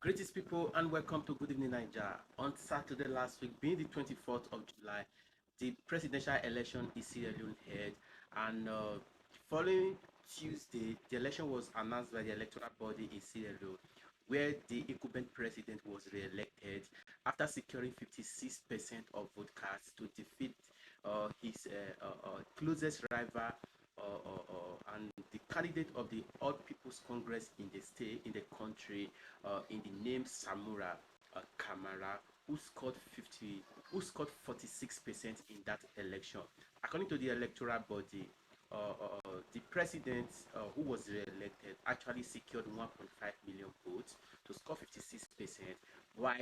Greetings, people, and welcome to Good Evening Nigeria. On Saturday last week, being the 24th of July, the presidential election is still alone held, and following Tuesday, the election was announced by the electoral body in Sierra Leone, where the incumbent president was re-elected after securing 56% of vote cast to defeat his closest rival and the candidate of the All People's Congress in the state, in the country, in the name Samura Kamara, who scored 46% in that election. According to the electoral body, the president who was re-elected actually secured 1.5 million votes to score 56%, while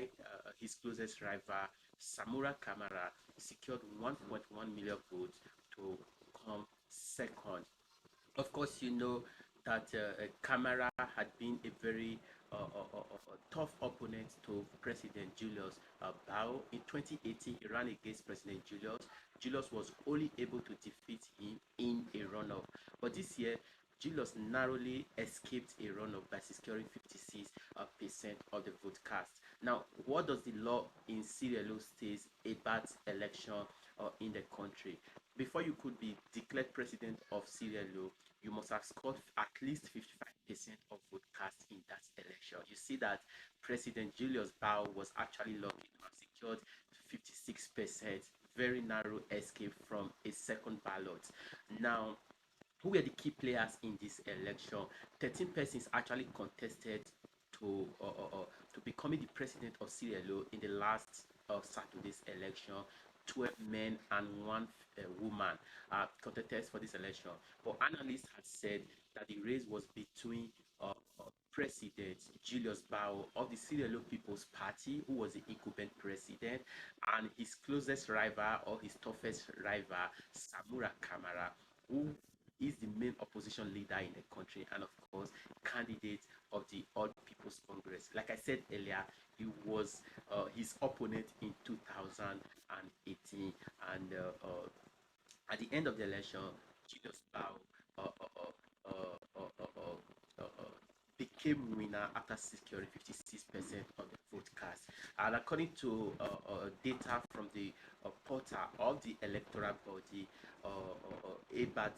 his closest rival, Samura Kamara, secured 1.1 million votes to come second. Of course, you know that Kamara had been a very tough opponent to President Julius Bao. In 2018, he ran against President Julius. Julius was only able to defeat him in a runoff. But this year, Julius narrowly escaped a runoff by securing 56% of the vote cast. Now, what does the law in Sierra Leone state about election in the country? Before you could be declared president of Sierra Leone, you must have scored at least 55% of vote cast in that election. You see that President Julius Bao was actually lucky to have secured 56%, very narrow escape from a second ballot. Now, who were the key players in this election? 13 persons actually contested to uh, uh, uh, to becoming the president of Sierra Leone in the last Saturday's election. 12 men and one woman contested for this election. But analysts had said that the race was between President Julius Bao of the Sierra Leone People's Party, who was the incumbent president, and his closest rival or his toughest rival, Samura Kamara, who is the main opposition leader in the country and, of course, candidate of the All People's Congress. Like I said earlier, he was his opponent in 2018, and at the end of the election, Julius Bao uh, uh, uh, uh, uh, uh, uh, uh, became winner after securing 56% of the vote cast. And according to data from the portal of the electoral body, about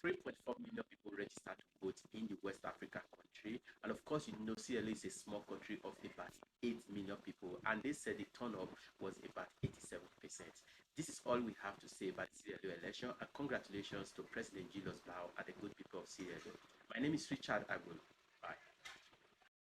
3.4 million people registered to vote in the West African country. And of course, you know, Sierra Leone is a small country of about 8 million people. And they said the turnout was about 87%. This is all we have to say about the Sierra Leone election. And congratulations to President Julius Bao and the good people of Sierra Leone. My name is Richard Agul.